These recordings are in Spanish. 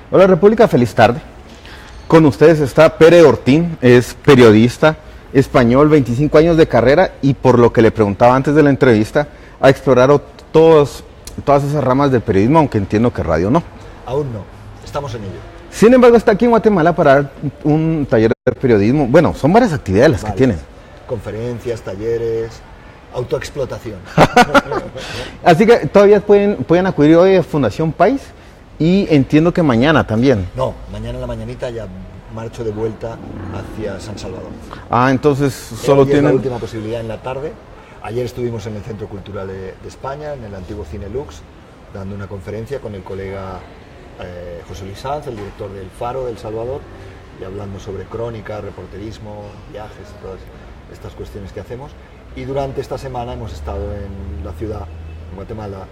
Hola República, feliz tarde. Con ustedes está Pere Ortín, es periodista español, 25 años de carrera y por lo que le preguntaba antes de la entrevista, ha explorado todas esas ramas del periodismo, aunque entiendo que radio no. Aún no, estamos en ello. Sin embargo, está aquí en Guatemala para dar un taller de periodismo. Bueno, son varias actividades las que tienen. Conferencias, talleres, autoexplotación. Así que todavía pueden acudir hoy a Fundación País y entiendo que mañana también. No, mañana en la mañanita ya marcho de vuelta hacia San Salvador. Ah, entonces solo Hoy es tienen... la última posibilidad en la tarde. Ayer estuvimos en el Centro Cultural de España, en el antiguo Cine Lux, dando una conferencia con el colega José Luis Sanz, el director del Faro de El Salvador, y hablando sobre crónica, reporterismo, viajes y todas estas cuestiones que hacemos. Y durante esta semana hemos estado en la ciudad, en Guatemala,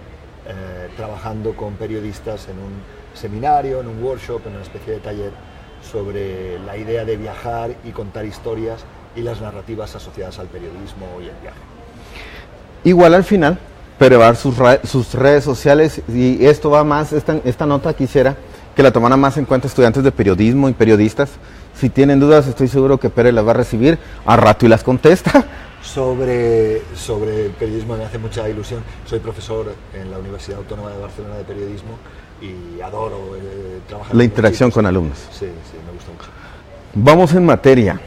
trabajando con periodistas en un seminario, en un workshop, en una especie de taller sobre la idea de viajar y contar historias y las narrativas asociadas al periodismo y al viaje. Igual al final, pero va a dar sus redes sociales y esto va más, esta nota quisiera que la tomaran más en cuenta estudiantes de periodismo y periodistas. Si tienen dudas, estoy seguro que Pere las va a recibir a rato y las contesta. Sobre el periodismo me hace mucha ilusión. Soy profesor en la Universidad Autónoma de Barcelona de Periodismo y adoro trabajar La interacción con alumnos. Sí, me gusta mucho. Vamos en materia.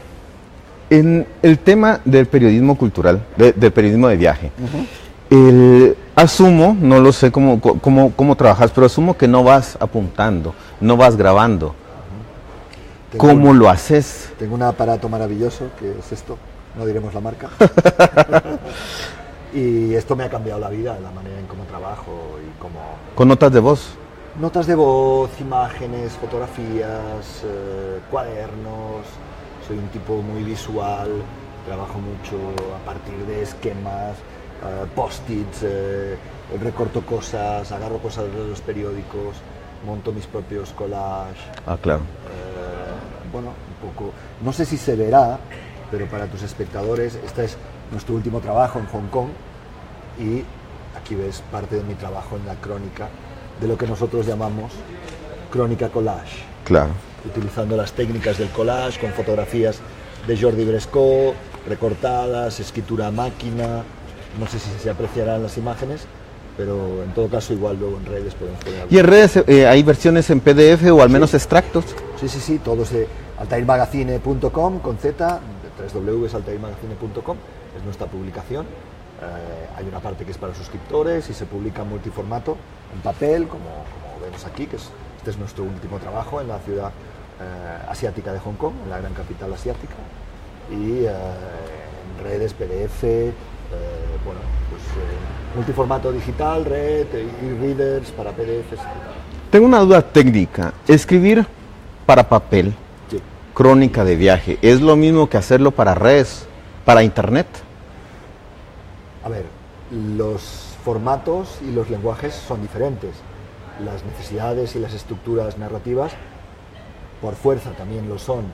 En el tema del periodismo cultural, del periodismo de viaje, asumo, no lo sé cómo trabajas, pero asumo que no vas apuntando, no vas grabando. ¿Cómo lo haces? Tengo un aparato maravilloso, que es esto, no diremos la marca. Y esto me ha cambiado la vida, la manera en cómo trabajo y cómo... ¿Con notas de voz? Notas de voz, imágenes, fotografías, cuadernos. Soy un tipo muy visual, trabajo mucho a partir de esquemas, post-its, recorto cosas, agarro cosas de los periódicos, monto mis propios collages. Ah, claro. Bueno, un poco, no sé si se verá, pero para tus espectadores, este es nuestro último trabajo en Hong Kong y aquí ves parte de mi trabajo en la crónica, de lo que nosotros llamamos crónica collage. Claro. Utilizando las técnicas del collage con fotografías de Jordi Brescó, recortadas, escritura a máquina. No sé si se apreciarán las imágenes, pero en todo caso igual luego en redes podemos poner algo. ¿Y en redes hay versiones en PDF o al menos extractos? Sí, todos de altairmagazine.com con Z, www.altairmagazine.com, es nuestra publicación. Hay una parte que es para suscriptores y se publica en multiformato, en papel, como vemos aquí, que este es nuestro último trabajo en la ciudad asiática de Hong Kong, en la gran capital asiática, y en redes, PDF, multiformato digital, red, e-readers para PDFs. Tengo una duda técnica. Escribir para papel, Sí. crónica de viaje, ¿es lo mismo que hacerlo para redes, para internet? A ver, los formatos y los lenguajes son diferentes. Las necesidades y las estructuras narrativas, por fuerza, también lo son.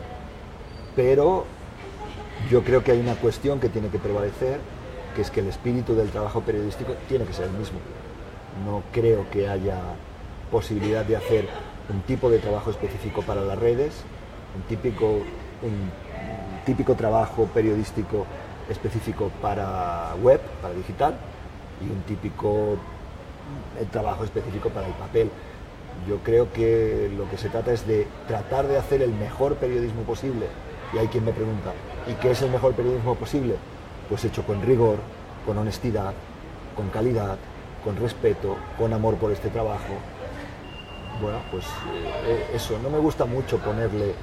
Pero yo creo que hay una cuestión que tiene que prevalecer, que es que el espíritu del trabajo periodístico tiene que ser el mismo. No creo que haya posibilidad de hacer un tipo de trabajo específico para las redes, un típico trabajo periodístico específico para web, para digital, y un típico trabajo específico para el papel. Yo creo que lo que se trata es de tratar de hacer el mejor periodismo posible. Y hay quien me pregunta, ¿y qué es el mejor periodismo posible? Pues hecho con rigor, con honestidad, con calidad, con respeto, con amor por este trabajo. Bueno, pues eso, no me gusta mucho ponerle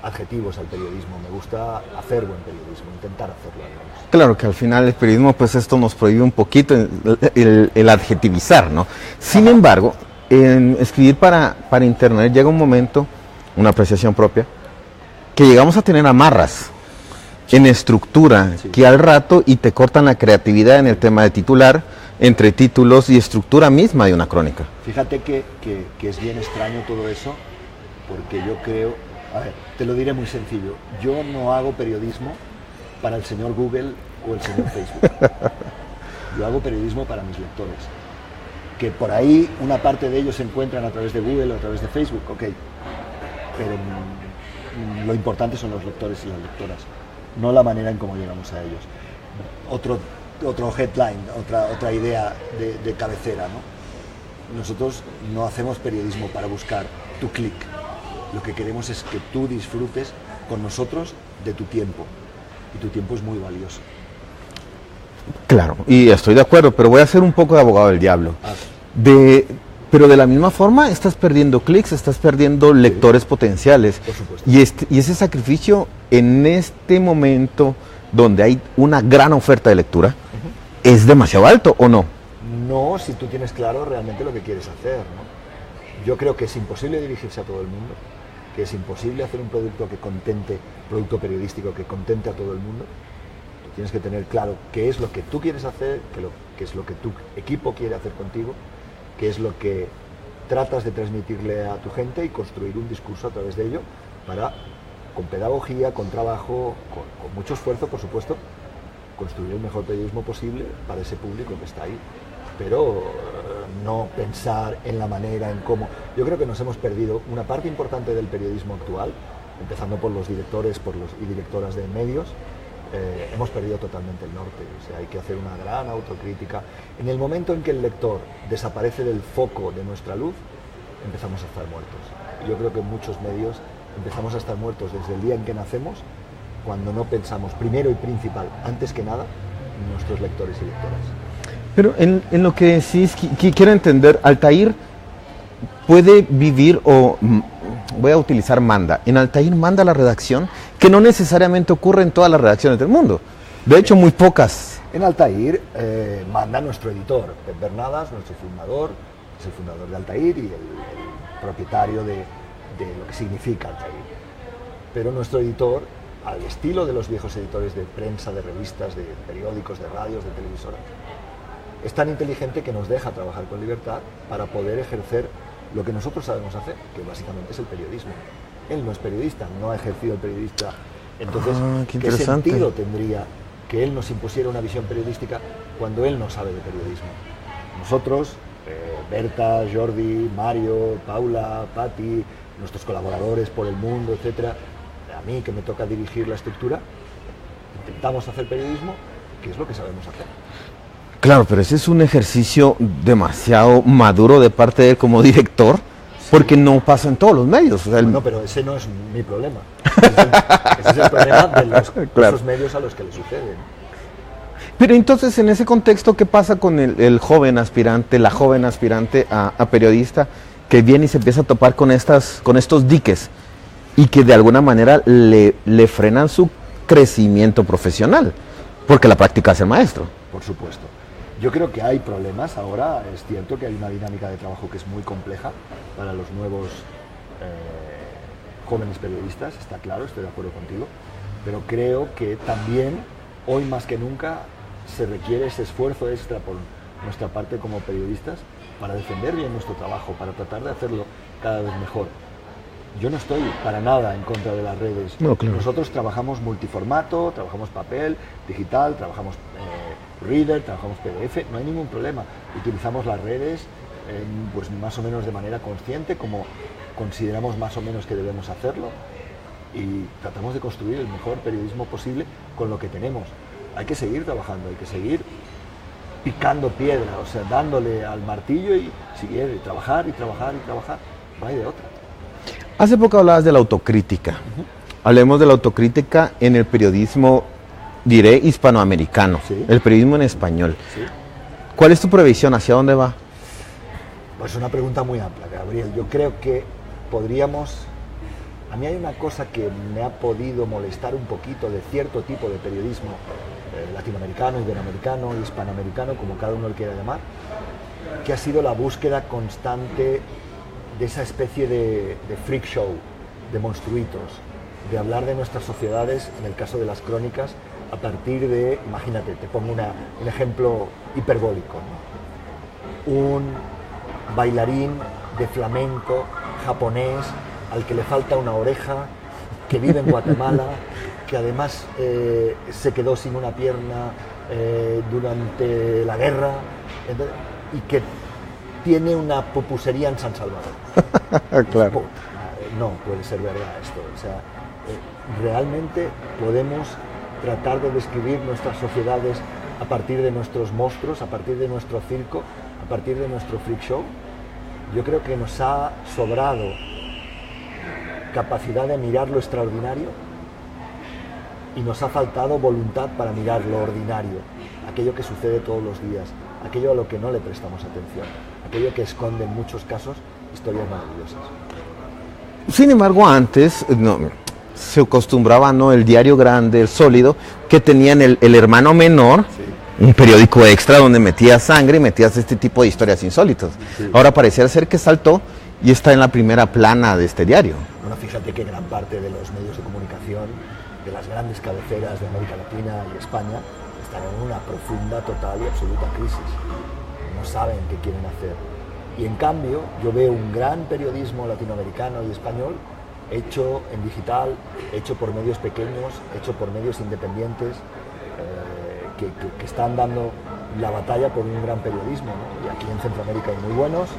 adjetivos al periodismo, me gusta hacer buen periodismo, intentar hacerlo al menos. Claro que al final el periodismo, pues esto nos prohíbe un poquito el adjetivizar, ¿no? Sin embargo, en escribir para internet llega un momento, una apreciación propia, que llegamos a tener amarras en estructura, Sí. que al rato y te cortan la creatividad en el tema de titular, entre títulos y estructura misma de una crónica. Fíjate que es bien extraño todo eso, porque yo creo, a ver, te lo diré muy sencillo, yo no hago periodismo para el señor Google o el señor Facebook. Yo hago periodismo para mis lectores. Que por ahí una parte de ellos se encuentran a través de Google o a través de Facebook, ok, pero lo importante son los lectores y las lectoras, no la manera en cómo llegamos a ellos. Otro headline, otra idea de cabecera, ¿no? Nosotros no hacemos periodismo para buscar tu clic, lo que queremos es que tú disfrutes con nosotros de tu tiempo, y tu tiempo es muy valioso. Claro, y estoy de acuerdo, pero voy a ser un poco de abogado del diablo. Pero de la misma forma estás perdiendo clics, estás perdiendo lectores potenciales. Por supuesto. Y ese sacrificio en este momento donde hay una gran oferta de lectura, ¿es demasiado alto o no? No, si tú tienes claro realmente lo que quieres hacer, ¿no? Yo creo que es imposible dirigirse a todo el mundo, que es imposible hacer un producto producto periodístico que contente a todo el mundo. Tú tienes que tener claro qué es lo que tú quieres hacer, qué es lo que tu equipo quiere hacer contigo, qué es lo que tratas de transmitirle a tu gente y construir un discurso a través de ello con pedagogía, con trabajo, con mucho esfuerzo, por supuesto, construir el mejor periodismo posible para ese público que está ahí. Pero no pensar en la manera, en cómo. Yo creo que nos hemos perdido una parte importante del periodismo actual, empezando por los directores y directoras de medios. Hemos perdido totalmente el norte, o sea, hay que hacer una gran autocrítica. En el momento en que el lector desaparece del foco de nuestra luz, empezamos a estar muertos. Yo creo que en muchos medios empezamos a estar muertos desde el día en que nacemos, cuando no pensamos primero y principal, antes que nada, en nuestros lectores y lectoras. Pero en lo que decís, quiero entender, Altair puede vivir voy a utilizar manda. En Altair manda la redacción, que no necesariamente ocurre en todas las redacciones del mundo. De hecho, muy pocas. En Altair manda nuestro editor, Pep Bernadas, nuestro fundador, es el fundador de Altair y el propietario de lo que significa Altair. Pero nuestro editor, al estilo de los viejos editores de prensa, de revistas, de periódicos, de radios, de televisoras, es tan inteligente que nos deja trabajar con libertad para poder ejercer lo que nosotros sabemos hacer, que básicamente es el periodismo. Él no es periodista, no ha ejercido el periodista. Entonces, ¿qué sentido tendría que él nos impusiera una visión periodística cuando él no sabe de periodismo? Nosotros, Berta, Jordi, Mario, Paula, Patti, nuestros colaboradores por el mundo, etcétera, a mí que me toca dirigir la estructura, intentamos hacer periodismo, que es lo que sabemos hacer. Claro, pero ese es un ejercicio demasiado maduro de parte de él como director, porque no pasa en todos los medios. O sea, no, pero ese no es mi problema. Ese es el problema de esos medios a los que le suceden. Pero entonces, en ese contexto, ¿qué pasa con el joven aspirante, la joven aspirante a periodista, que viene y se empieza a topar con estos diques y que de alguna manera le frenan su crecimiento profesional? Porque la práctica hace el maestro. Por supuesto. Yo creo que hay problemas ahora, es cierto que hay una dinámica de trabajo que es muy compleja para los nuevos jóvenes periodistas, está claro, estoy de acuerdo contigo, pero creo que también, hoy más que nunca, se requiere ese esfuerzo extra por nuestra parte como periodistas para defender bien nuestro trabajo, para tratar de hacerlo cada vez mejor. Yo no estoy para nada en contra de las redes. No, claro. Nosotros trabajamos multiformato, trabajamos papel, digital, trabajamos reader, trabajamos PDF, no hay ningún problema. Utilizamos las redes pues más o menos de manera consciente, como consideramos más o menos que debemos hacerlo, y tratamos de construir el mejor periodismo posible con lo que tenemos. Hay que seguir trabajando, hay que seguir picando piedra, o sea, dándole al martillo y seguir, trabajar y trabajar y trabajar, no hay de otra. Hace poco hablabas de la autocrítica. Hablemos de la autocrítica en el periodismo, diré, hispanoamericano, sí. El periodismo en español. Sí. ¿Cuál es tu previsión? ¿Hacia dónde va? Pues una pregunta muy amplia, Gabriel. Yo creo que podríamos... A mí hay una cosa que me ha podido molestar un poquito de cierto tipo de periodismo latinoamericano, iberoamericano, hispanoamericano, como cada uno lo quiera llamar, que ha sido la búsqueda constante de esa especie de freak show, de monstruitos, de hablar de nuestras sociedades, en el caso de las crónicas, a partir de, imagínate, te pongo un ejemplo hiperbólico, ¿no? Un bailarín de flamenco japonés al que le falta una oreja, que vive en Guatemala, que además se quedó sin una pierna durante la guerra, y que tiene una pupusería en San Salvador. Claro. No puede ser verdad esto. O sea, realmente podemos tratar de describir nuestras sociedades a partir de nuestros monstruos, a partir de nuestro circo, a partir de nuestro freak show. Yo creo que nos ha sobrado capacidad de mirar lo extraordinario y nos ha faltado voluntad para mirar lo ordinario, aquello que sucede todos los días, aquello a lo que no le prestamos atención, aquello que esconde en muchos casos historias maravillosas. Sin embargo, antes se acostumbraba, ¿no?, el diario grande, el sólido, que tenían el hermano menor, sí, un periódico extra donde metías sangre y metías este tipo de historias insólitas. Sí. Ahora pareciera ser que saltó y está en la primera plana de este diario. Bueno, fíjate que gran parte de los medios de comunicación, de las grandes cabeceras de América Latina y España, están en una profunda, total y absoluta crisis. No saben qué quieren hacer. Y en cambio, yo veo un gran periodismo latinoamericano y español hecho en digital, hecho por medios pequeños, hecho por medios independientes, que están dando la batalla por un gran periodismo, ¿no? Y aquí en Centroamérica hay muy buenos,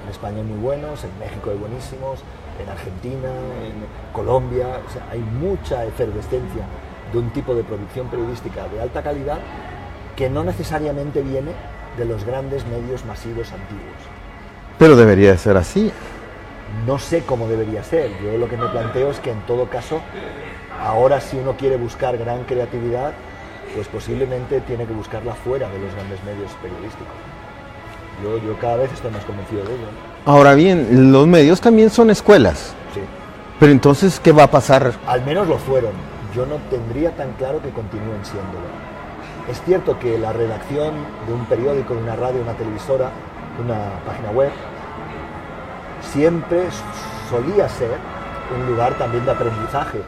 en España hay muy buenos, en México hay buenísimos, en Argentina, en Colombia, o sea, hay mucha efervescencia de un tipo de producción periodística de alta calidad que no necesariamente viene de los grandes medios masivos antiguos. Pero debería ser así. No sé cómo debería ser. Yo lo que me planteo es que en todo caso, ahora si uno quiere buscar gran creatividad, pues posiblemente tiene que buscarla fuera de los grandes medios periodísticos. Yo cada vez estoy más convencido de ello, ¿no? Ahora bien, los medios también son escuelas. Sí. Pero entonces, ¿qué va a pasar? Al menos lo fueron. Yo no tendría tan claro que continúen siéndolo. Es cierto que la redacción de un periódico, de una radio, una televisora, de una página web, siempre solía ser un lugar también de aprendizaje,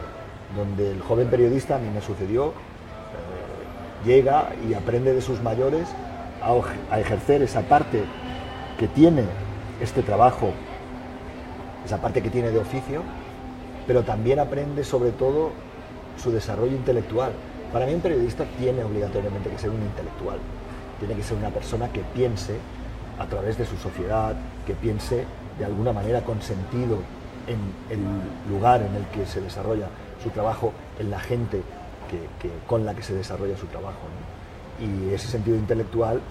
donde el joven periodista, a mí me sucedió, llega y aprende de sus mayores a ejercer esa parte que tiene este trabajo, esa parte que tiene de oficio, pero también aprende sobre todo su desarrollo intelectual. Para mí un periodista tiene obligatoriamente que ser un intelectual, tiene que ser una persona que piense a través de su sociedad, que piense de alguna manera con sentido en el lugar en el que se desarrolla su trabajo, en la gente con la que se desarrolla su trabajo, ¿no? Y ese sentido intelectual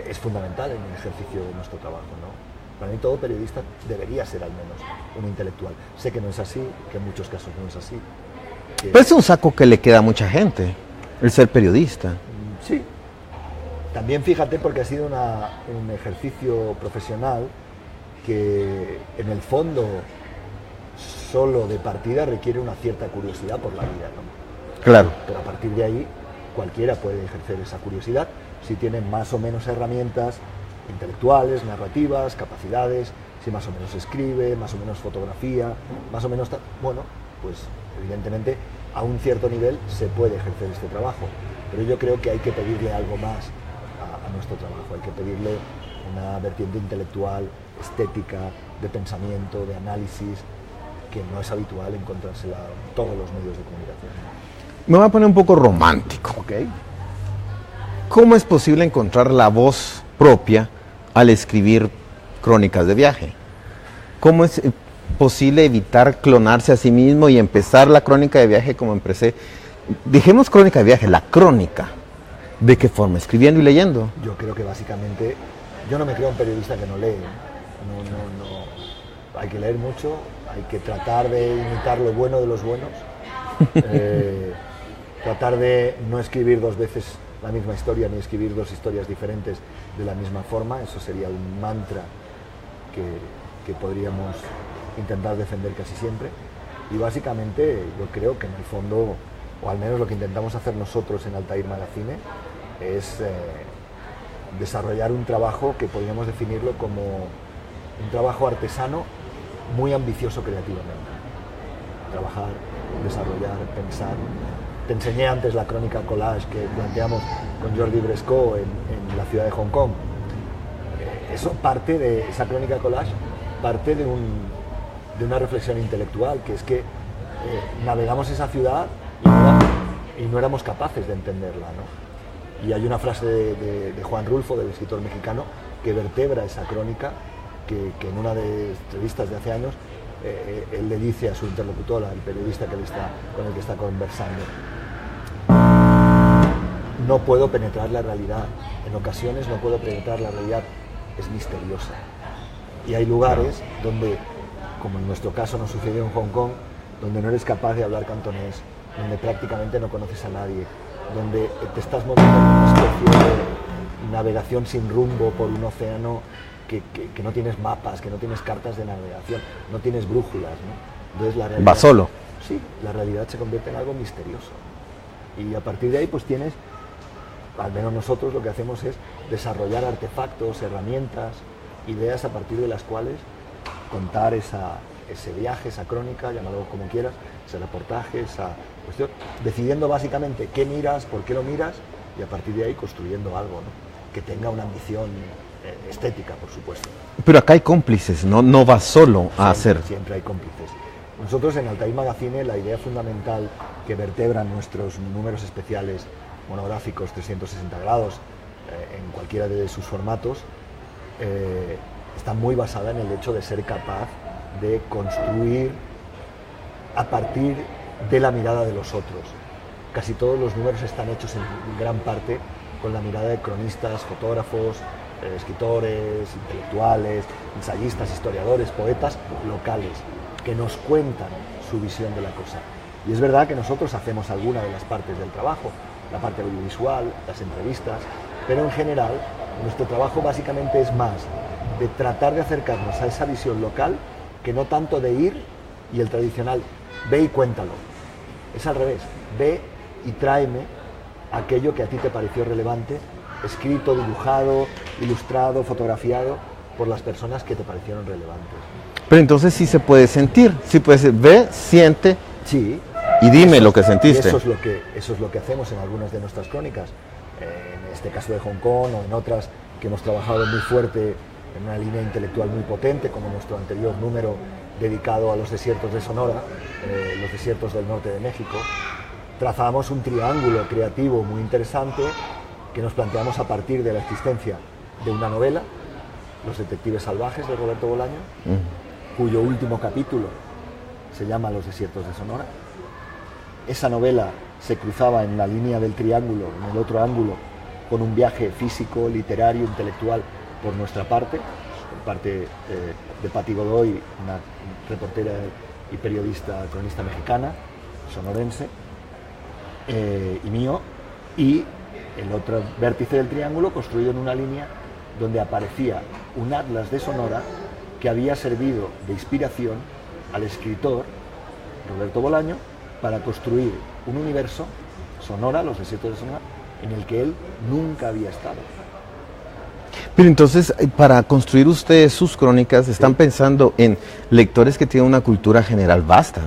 es fundamental en el ejercicio de nuestro trabajo, ¿no? Para mí todo periodista debería ser al menos un intelectual. Sé que no es así, que en muchos casos no es así. Pero es un saco que le queda a mucha gente, el ser periodista. Sí. También fíjate porque ha sido un ejercicio profesional que en el fondo solo de partida requiere una cierta curiosidad por la vida, ¿no? Claro. Pero a partir de ahí cualquiera puede ejercer esa curiosidad si tiene más o menos herramientas intelectuales, narrativas, capacidades, si más o menos escribe, más o menos fotografía, más o menos... Bueno, pues evidentemente a un cierto nivel se puede ejercer este trabajo, pero yo creo que hay que pedirle algo más a nuestro trabajo, hay que pedirle una vertiente intelectual, estética, de pensamiento, de análisis, que no es habitual encontrársela en todos los medios de comunicación. Me voy a poner un poco romántico. Okay. ¿Cómo es posible encontrar la voz propia al escribir crónicas de viaje? ¿Cómo es posible evitar clonarse a sí mismo y empezar la crónica de viaje como empecé? Dejemos crónica de viaje, la crónica. ¿De qué forma? ¿Escribiendo y leyendo? Yo creo que básicamente, yo no me creo un periodista que no lee. No. Hay que leer mucho, hay que tratar de imitar lo bueno de los buenos. Tratar de no escribir dos veces la misma historia, ni escribir dos historias diferentes de la misma forma. Eso sería un mantra que podríamos intentar defender casi siempre. Y básicamente yo creo que en el fondo, o al menos lo que intentamos hacer nosotros en Altair Magazine, es desarrollar un trabajo que podríamos definirlo como un trabajo artesano muy ambicioso creativamente. Trabajar, desarrollar, pensar. Te enseñé antes la crónica collage que planteamos con Jordi Bresco en la ciudad de Hong Kong. Eso parte de esa crónica collage, parte de una reflexión intelectual, que es que navegamos esa ciudad y no éramos capaces de entenderla, ¿no? Y hay una frase de Juan Rulfo, del escritor mexicano, que vertebra esa crónica, que en una de entrevistas de hace años, él le dice a su interlocutora, el periodista con el que está conversando: no puedo penetrar la realidad, en ocasiones no puedo penetrar la realidad, es misteriosa. Y hay lugares donde, como en nuestro caso nos sucedió en Hong Kong, donde no eres capaz de hablar cantonés, donde prácticamente no conoces a nadie, donde te estás moviendo en una especie de navegación sin rumbo por un océano que no tienes mapas, que no tienes cartas de navegación, no tienes brújulas, ¿no? Entonces la realidad, va solo. Sí, la realidad se convierte en algo misterioso. Y a partir de ahí pues tienes, al menos nosotros lo que hacemos es desarrollar artefactos, herramientas, ideas a partir de las cuales contar ese viaje, esa crónica, llámalo como quieras, ese reportaje, esa cuestión, decidiendo básicamente qué miras, por qué lo miras, y a partir de ahí construyendo algo, ¿no? Que tenga una ambición estética, por supuesto. Pero acá hay cómplices, no vas solo a hacer. Siempre hay cómplices. Nosotros en Altair Magazine, la idea fundamental que vertebran nuestros números especiales monográficos 360 grados, en cualquiera de sus formatos, está muy basada en el hecho de ser capaz de construir a partir de la mirada de los otros. Casi todos los números están hechos en gran parte con la mirada de cronistas, fotógrafos, escritores, intelectuales, ensayistas, historiadores, poetas locales, que nos cuentan su visión de la cosa. Y es verdad que nosotros hacemos alguna de las partes del trabajo, la parte audiovisual, las entrevistas, pero en general nuestro trabajo básicamente es más de tratar de acercarnos a esa visión local que no tanto de ir y el tradicional ve y cuéntalo. Es al revés, ve y tráeme aquello que a ti te pareció relevante, escrito, dibujado, ilustrado, fotografiado por las personas que te parecieron relevantes. Pero entonces sí se puede sentir, sí puede ser, ve, siente, sí, y dime lo que sentiste. Eso es lo que hacemos en algunas de nuestras crónicas, en este caso de Hong Kong o en otras que hemos trabajado muy fuerte en una línea intelectual muy potente, como nuestro anterior número dedicado a los desiertos de Sonora, los desiertos del norte de México. Trazamos un triángulo creativo muy interesante que nos planteamos a partir de la existencia de una novela, Los detectives salvajes, de Roberto Bolaño, cuyo último capítulo se llama Los desiertos de Sonora. Esa novela se cruzaba en la línea del triángulo, en el otro ángulo, con un viaje físico, literario, intelectual por nuestra parte, por parte de Patti Godoy, una reportera y periodista, cronista mexicana, sonorense, y mío, y el otro vértice del triángulo construido en una línea donde aparecía un atlas de Sonora que había servido de inspiración al escritor Roberto Bolaño para construir un universo, Sonora, los desiertos de Sonora, en el que él nunca había estado. Pero entonces, para construir ustedes sus crónicas, están pensando en lectores que tienen una cultura general vasta.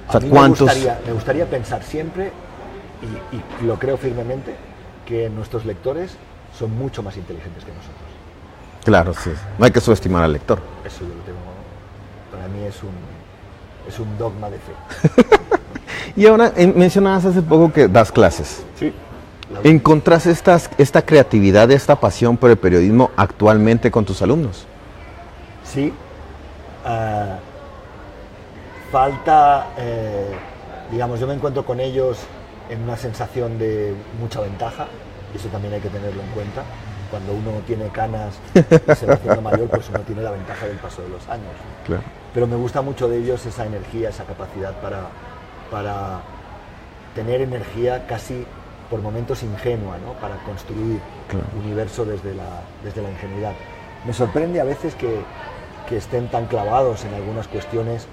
O sea, me gustaría pensar siempre, y lo creo firmemente, que nuestros lectores son mucho más inteligentes que nosotros. Claro, sí. No hay que subestimar al lector. Eso yo lo tengo, para mí es un dogma de fe. Y ahora, mencionabas hace poco que das clases. Sí. ¿Encontrás esta creatividad, esta pasión por el periodismo actualmente con tus alumnos? Sí. Falta, digamos, yo me encuentro con ellos en una sensación de mucha ventaja, y eso también hay que tenerlo en cuenta. Cuando uno tiene canas y se va haciendo mayor, pues uno tiene la ventaja del paso de los años. Claro. Pero me gusta mucho de ellos esa energía, esa capacidad para tener energía casi por momentos ingenua, ¿no? Para construir universo desde la ingenuidad. Me sorprende a veces que estén tan clavados en algunas cuestiones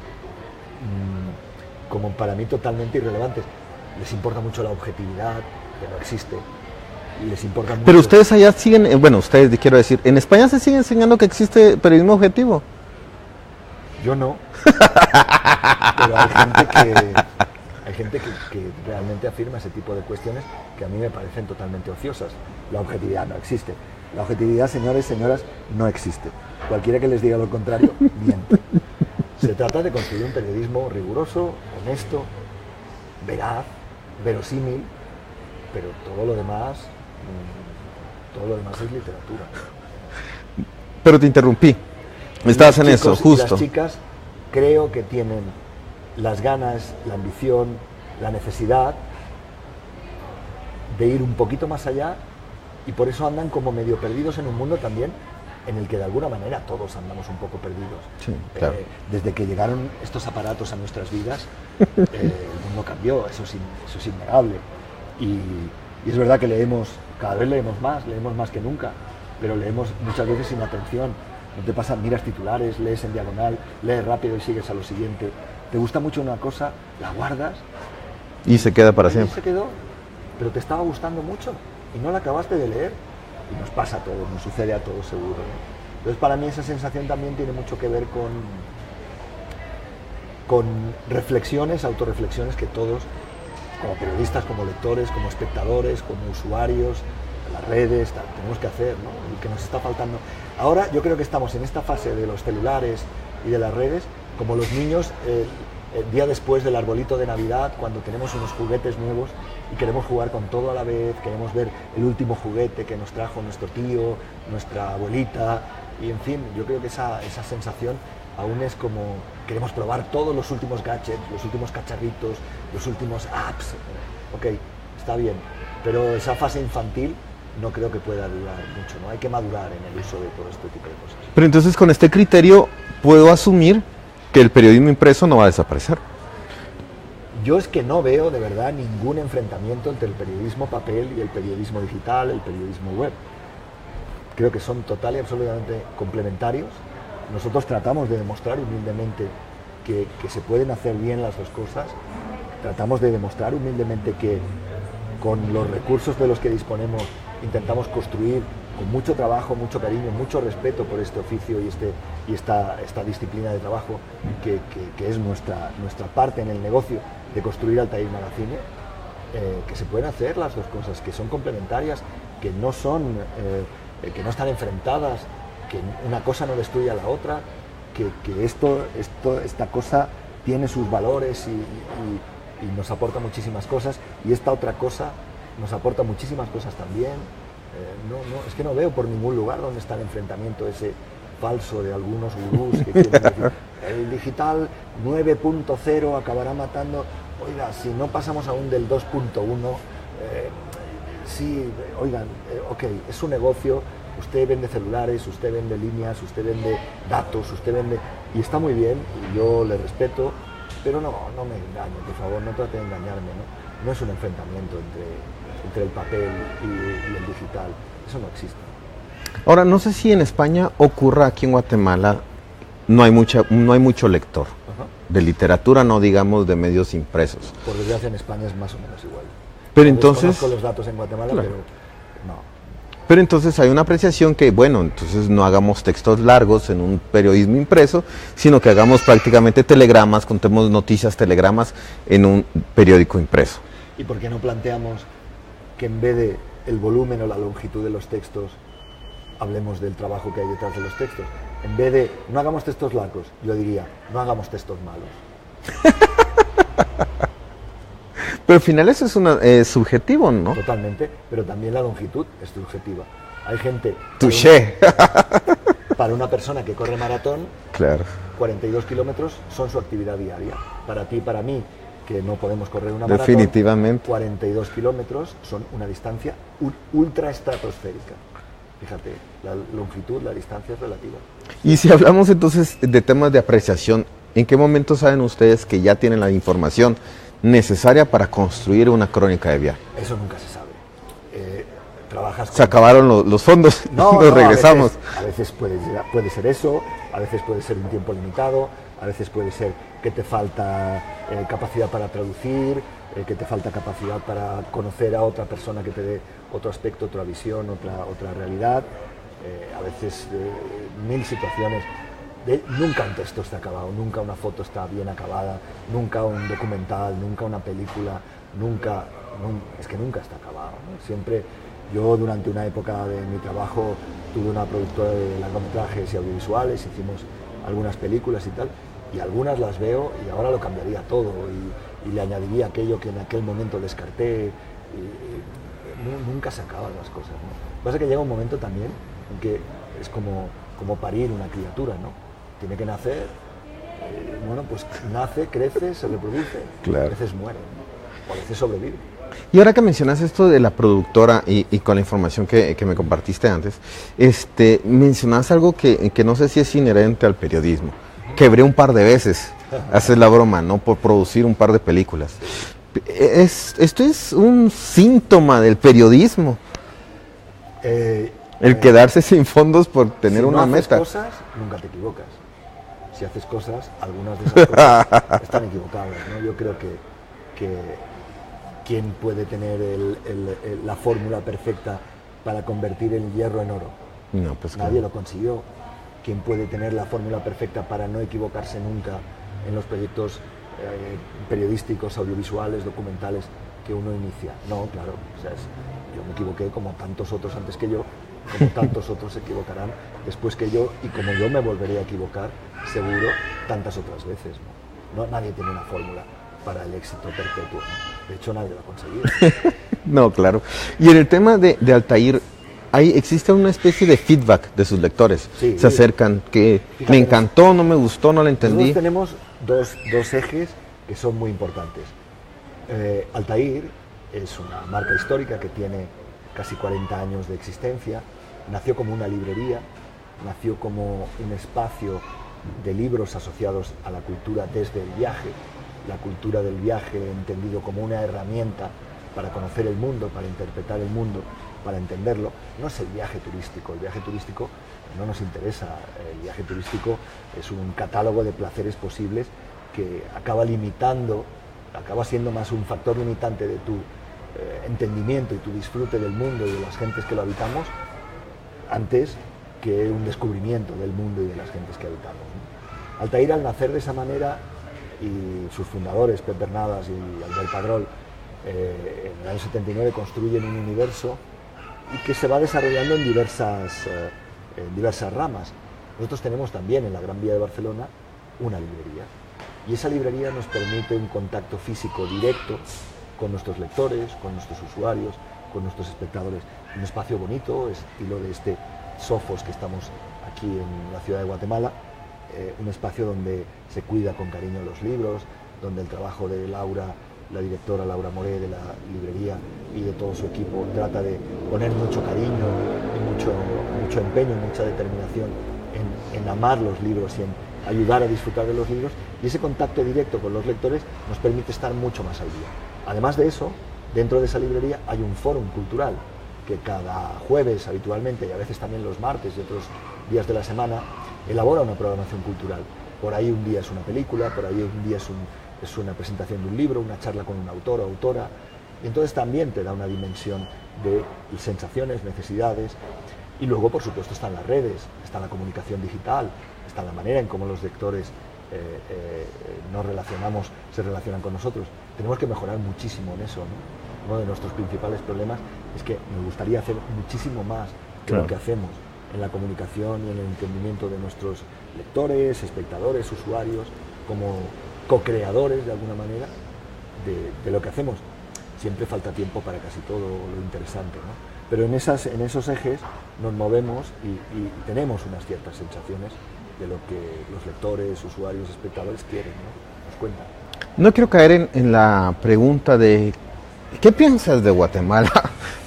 como para mí totalmente irrelevantes. Les importa mucho la objetividad, que no existe. Y les importa mucho. Pero ustedes allá siguen, bueno, ustedes quiero decir, ¿en España se sigue enseñando que existe periodismo objetivo? Yo no. Pero hay gente que realmente afirma ese tipo de cuestiones que a mí me parecen totalmente ociosas. La objetividad no existe. La objetividad, señores, señoras, no existe. Cualquiera que les diga lo contrario, miente. Se trata de construir un periodismo riguroso, honesto, veraz, verosímil, pero todo lo demás es literatura. Pero te interrumpí. Estabas en eso, justo. Las chicas creo que tienen las ganas, la ambición, la necesidad de ir un poquito más allá y por eso andan como medio perdidos en un mundo también en el que de alguna manera todos andamos un poco perdidos. Sí, claro. Desde que llegaron estos aparatos a nuestras vidas, el mundo cambió, eso es innegable. Y es verdad que cada vez leemos más que nunca, pero leemos muchas veces sin atención. No te pasa, miras titulares, lees en diagonal, lees rápido y sigues a lo siguiente. Te gusta mucho una cosa, la guardas. Y se queda para Y siempre. se quedó, pero te estaba gustando mucho y no la acabaste de leer. Y nos pasa a todos, nos sucede a todos seguro, ¿no? Entonces para mí esa sensación también tiene mucho que ver con reflexiones, autorreflexiones que todos, como periodistas, como lectores, como espectadores, como usuarios, las redes, tenemos que hacer, ¿no? Y que nos está faltando. Ahora yo creo que estamos en esta fase de los celulares y de las redes, como los niños el día después del arbolito de Navidad, cuando tenemos unos juguetes nuevos y queremos jugar con todo a la vez, queremos ver el último juguete que nos trajo nuestro tío, nuestra abuelita, y en fin, yo creo que esa sensación aún es como, queremos probar todos los últimos gadgets, los últimos cacharritos, los últimos apps. Ok, está bien, pero esa fase infantil no creo que pueda durar mucho, ¿no? Hay que madurar en el uso de todo este tipo de cosas. Pero entonces con este criterio puedo asumir que el periodismo impreso no va a desaparecer. Yo es que no veo de verdad ningún enfrentamiento entre el periodismo papel y el periodismo digital, el periodismo web. Creo que son total y absolutamente complementarios. Nosotros tratamos de demostrar humildemente que se pueden hacer bien las dos cosas. Tratamos de demostrar humildemente que con los recursos de los que disponemos intentamos construir con mucho trabajo, mucho cariño, mucho respeto por este oficio y esta disciplina de trabajo que es nuestra parte en el negocio de construir Altair Magazine, que se pueden hacer las dos cosas, que son complementarias, que no están enfrentadas, que una cosa no destruye a la otra, que esta cosa tiene sus valores y nos aporta muchísimas cosas, y esta otra cosa nos aporta muchísimas cosas también. Es que no veo por ningún lugar donde está el enfrentamiento ese falso de algunos gurús que quieren decir el digital 9.0 acabará matando. Oiga, si no pasamos aún del 2.1, sí, oigan, ok, es un negocio, usted vende celulares, usted vende líneas, usted vende datos, usted vende, y está muy bien, y yo le respeto, pero no me engañe, por favor, no trate de engañarme, ¿no? No es un enfrentamiento entre el papel y el digital, eso no existe. Ahora, no sé si en España ocurra, aquí en Guatemala no hay mucho lector. Ajá. De literatura, no digamos de medios impresos. Por desgracia en España es más o menos igual. Pero entonces, desconozco los datos en Guatemala, claro. pero no. Pero entonces hay una apreciación que, bueno, entonces no hagamos textos largos en un periodismo impreso, sino que hagamos prácticamente telegramas, contemos noticias, telegramas en un periódico impreso. ¿Y por qué no planteamos que en vez de el volumen o la longitud de los textos, hablemos del trabajo que hay detrás de los textos? En vez de no hagamos textos largos, yo diría, no hagamos textos malos. Pero al final eso es subjetivo, ¿no? Totalmente, pero también la longitud es subjetiva. Hay gente... Touché. Para una persona que corre maratón, Claro. 42 kilómetros son su actividad diaria. Para ti, para mí, que no podemos correr una maratón, Definitivamente. 42 kilómetros son una distancia ultra estratosférica. Fíjate, la longitud, la distancia es relativa. Y si hablamos entonces de temas de apreciación, ¿en qué momento saben ustedes que ya tienen la información necesaria para construir una crónica de viaje? Eso nunca se sabe. Trabajas con... Se acabaron los fondos, No, nos regresamos. A veces puede ser eso, a veces puede ser un tiempo limitado, a veces puede ser que te falta capacidad para traducir, que te falta capacidad para conocer a otra persona que te dé otro aspecto, otra visión, otra realidad. A veces mil situaciones. Nunca un texto está acabado, nunca una foto está bien acabada, nunca un documental, nunca una película, es que nunca está acabado, ¿no? Siempre, yo durante una época de mi trabajo tuve una productora de largometrajes y audiovisuales, hicimos algunas películas y tal, y algunas las veo y ahora lo cambiaría todo y le añadiría aquello que en aquel momento descarté. Nunca se acaban las cosas, ¿no? Lo que pasa es que llega un momento también en que es como como parir una criatura, ¿no? Tiene que nacer, bueno, pues nace, crece, se reproduce, Claro. a veces muere, ¿no? O a veces sobrevive. Y ahora que mencionas esto de la productora y con la información que me compartiste antes, mencionas algo que no sé si es inherente al periodismo. Quebré un par de veces, haces la broma, ¿no? Por producir un par de películas. Esto es un síntoma del periodismo, el quedarse sin fondos por tener si una no haces meta. cosas, nunca te equivocas. Si haces cosas, algunas de esas cosas están equivocadas, ¿no? Yo creo que ¿quién puede tener la fórmula perfecta para convertir el hierro en oro? No, pues Nadie claro. lo consiguió. ¿Quién puede tener la fórmula perfecta para no equivocarse nunca en los proyectos periodísticos, audiovisuales, documentales que uno inicia? No, claro. O sea, yo me equivoqué como tantos otros antes que yo, como tantos otros se equivocarán después que yo, y como yo me volveré a equivocar, seguro, tantas otras veces, ¿no? Nadie tiene una fórmula para el éxito perpetuo, ¿no? De hecho, nadie lo ha conseguido. No, claro. Y en el tema de Altair, existe una especie de feedback de sus lectores. Sí. Se acercan, que Fíjate, me encantó, no me gustó, no la entendí. Nosotros tenemos dos ejes que son muy importantes. Altair es una marca histórica que tiene casi 40 años de existencia. Nació como una librería, nació como un espacio de libros asociados a la cultura desde el viaje, la cultura del viaje entendido como una herramienta para conocer el mundo, para interpretar el mundo, para entenderlo. No es el viaje turístico no nos interesa. El viaje turístico es un catálogo de placeres posibles que acaba limitando, acaba siendo más un factor limitante de tu entendimiento y tu disfrute del mundo y de las gentes que lo habitamos, antes que un descubrimiento del mundo y de las gentes que habitamos, ¿no? Altair, al nacer de esa manera, y sus fundadores, Pep Bernadas y Albert Padrol, en el año 79 construyen un universo y que se va desarrollando en diversas ramas. Nosotros tenemos también en la Gran Vía de Barcelona una librería, y esa librería nos permite un contacto físico directo con nuestros lectores, con nuestros usuarios, con nuestros espectadores. Un espacio bonito, estilo de este Sofos que estamos aquí en la ciudad de Guatemala, un espacio donde se cuida con cariño los libros, donde el trabajo de Laura, la directora Laura Moré de la librería, y de todo su equipo trata de poner mucho cariño y mucho empeño, mucha determinación en amar los libros y en ayudar a disfrutar de los libros, y ese contacto directo con los lectores nos permite estar mucho más al día. Además de eso, dentro de esa librería hay un fórum cultural que cada jueves habitualmente, y a veces también los martes y otros días de la semana, elabora una programación cultural. Por ahí un día es una película, por ahí un día es una presentación de un libro, una charla con un autor o autora, y entonces también te da una dimensión de sensaciones, necesidades. Y luego, por supuesto, están las redes, está la comunicación digital, está la manera en cómo los lectores se relacionan con nosotros. Tenemos que mejorar muchísimo en eso, ¿no? Uno de nuestros principales problemas es que nos gustaría hacer muchísimo más de lo que hacemos en la comunicación y en el entendimiento de nuestros lectores, espectadores, usuarios, como co-creadores de alguna manera de lo que hacemos. Siempre falta tiempo para casi todo lo interesante, ¿no? Pero en esos ejes nos movemos y tenemos unas ciertas sensaciones de lo que los lectores, usuarios, espectadores quieren, ¿no? Nos cuentan. No quiero caer en la pregunta de ¿qué piensas de Guatemala?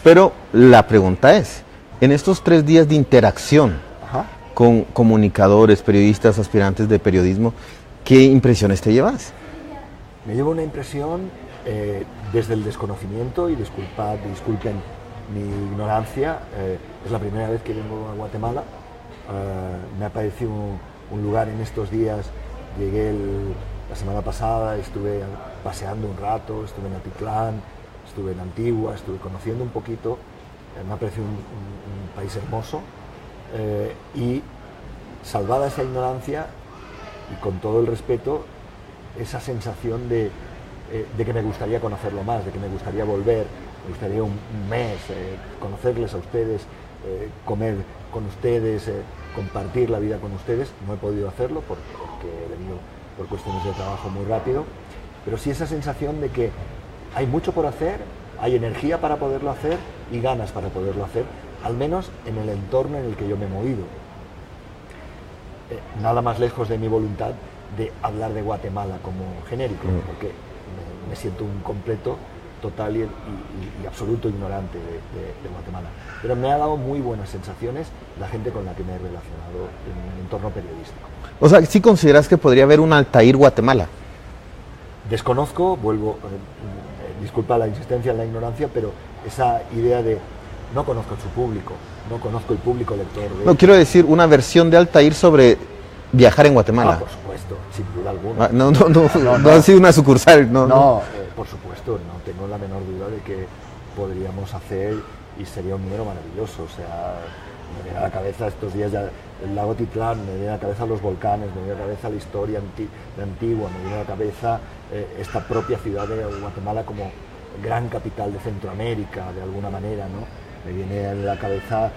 Pero la pregunta es, en estos 3 días de interacción con comunicadores, periodistas, aspirantes de periodismo, ¿qué impresiones te llevas? Me llevo una impresión desde el desconocimiento, y disculpen mi ignorancia, es la primera vez que vengo a Guatemala. Me ha parecido un lugar en estos días. Llegué la semana pasada, estuve paseando un rato, estuve en Atitlán, estuve en Antigua, estuve conociendo un poquito. Me ha parecido un país hermoso, y salvada esa ignorancia y con todo el respeto, esa sensación de que me gustaría conocerlo más, de que me gustaría volver, me gustaría un mes, conocerles a ustedes, comer con ustedes, compartir la vida con ustedes. No he podido hacerlo porque he venido por cuestiones de trabajo muy rápido, pero sí esa sensación de que hay mucho por hacer, hay energía para poderlo hacer y ganas para poderlo hacer, al menos en el entorno en el que yo me he movido. nada más lejos de mi voluntad de hablar de Guatemala como genérico, porque me siento un completo, total y absoluto ignorante de Guatemala. Pero me ha dado muy buenas sensaciones la gente con la que me he relacionado en un entorno periodístico. O sea, ¿sí consideras que podría haber un Altair Guatemala? Desconozco, disculpa la insistencia en la ignorancia, pero esa idea de no conozco su público, no conozco el público lector. No, quiero decir una versión de Altair sobre viajar en Guatemala. Por supuesto, sin duda alguna. No ha sido una sucursal. Por supuesto, no tengo la menor duda de que podríamos hacer y sería un número maravilloso. O sea, me viene a la cabeza estos días ya el lago Titlán, me viene a la cabeza los volcanes, me viene a la cabeza la historia de Antigua, me viene a la cabeza esta propia ciudad de Guatemala como gran capital de Centroamérica, de alguna manera, ¿no? Me viene a la cabeza,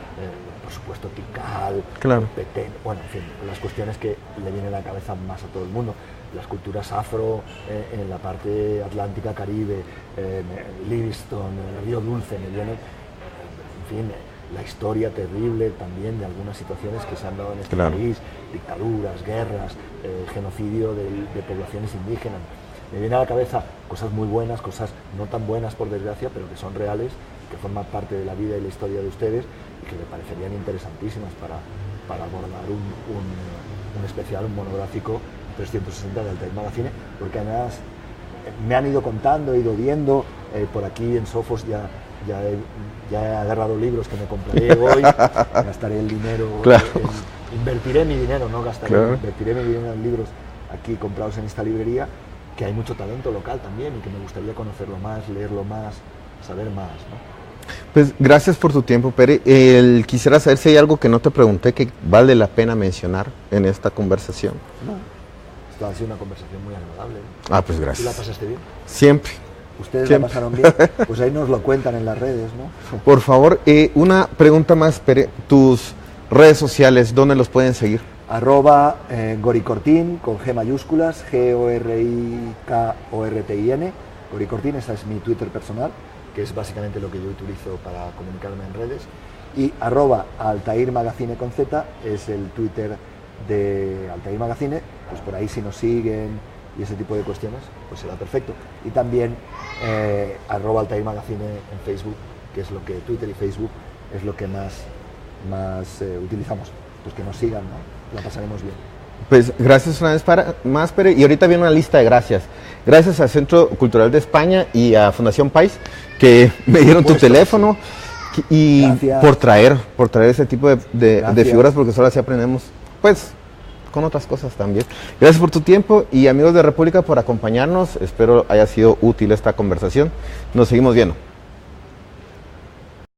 por supuesto, Tikal, claro. Petén, bueno, en fin, las cuestiones que le vienen a la cabeza más a todo el mundo. Las culturas afro en la parte atlántica, Caribe, Livingston, Río Dulce, me viene, en fin, la historia terrible también de algunas situaciones que se han dado en este país, dictaduras, guerras, genocidio de poblaciones indígenas. Me viene a la cabeza cosas muy buenas, cosas no tan buenas por desgracia, pero que son reales, que forman parte de la vida y la historia de ustedes y que me parecerían interesantísimas para abordar un especial, un monográfico 360 de Altair Magazine, porque además me han ido contando, he ido viendo, por aquí en Sofos ya he agarrado libros que me compraré hoy, gastaré el dinero, claro. Invertiré mi dinero, no gastaré, claro. Invertiré mi dinero en libros aquí comprados en esta librería, que hay mucho talento local también y que me gustaría conocerlo más, leerlo más, saber más, ¿no? Pues gracias por tu tiempo, Pere. Quisiera saber si hay algo que no te pregunté que vale la pena mencionar en esta conversación. No, esto ha sido una conversación muy agradable. Ah, pues gracias. ¿Tú la pasaste bien? Siempre. ¿Ustedes Siempre. la pasaron bien? Pues ahí nos lo cuentan en las redes, ¿no? Por favor, una pregunta más, Pere. Tus redes sociales, ¿dónde los pueden seguir? @Goricortin con G mayúsculas, GORIKORTIN, Goricortin, esa es mi Twitter personal, que es básicamente lo que yo utilizo para comunicarme en redes, y @Altair Magazine con Z es el Twitter de Altair Magazine, pues por ahí si nos siguen y ese tipo de cuestiones, pues será perfecto. Y también @Altair Magazine en Facebook, que es lo que Twitter y Facebook es lo que más utilizamos. Pues que nos sigan, ¿no? La pasaremos bien. Pues gracias una vez más, Pere. Y ahorita viene una lista de gracias. Gracias al Centro Cultural de España y a Fundación País, que me dieron tu teléfono. Sí. Y gracias. por traer ese tipo de figuras, porque solo así aprendemos, pues, con otras cosas también. Gracias por tu tiempo y amigos de República por acompañarnos. Espero haya sido útil esta conversación. Nos seguimos viendo.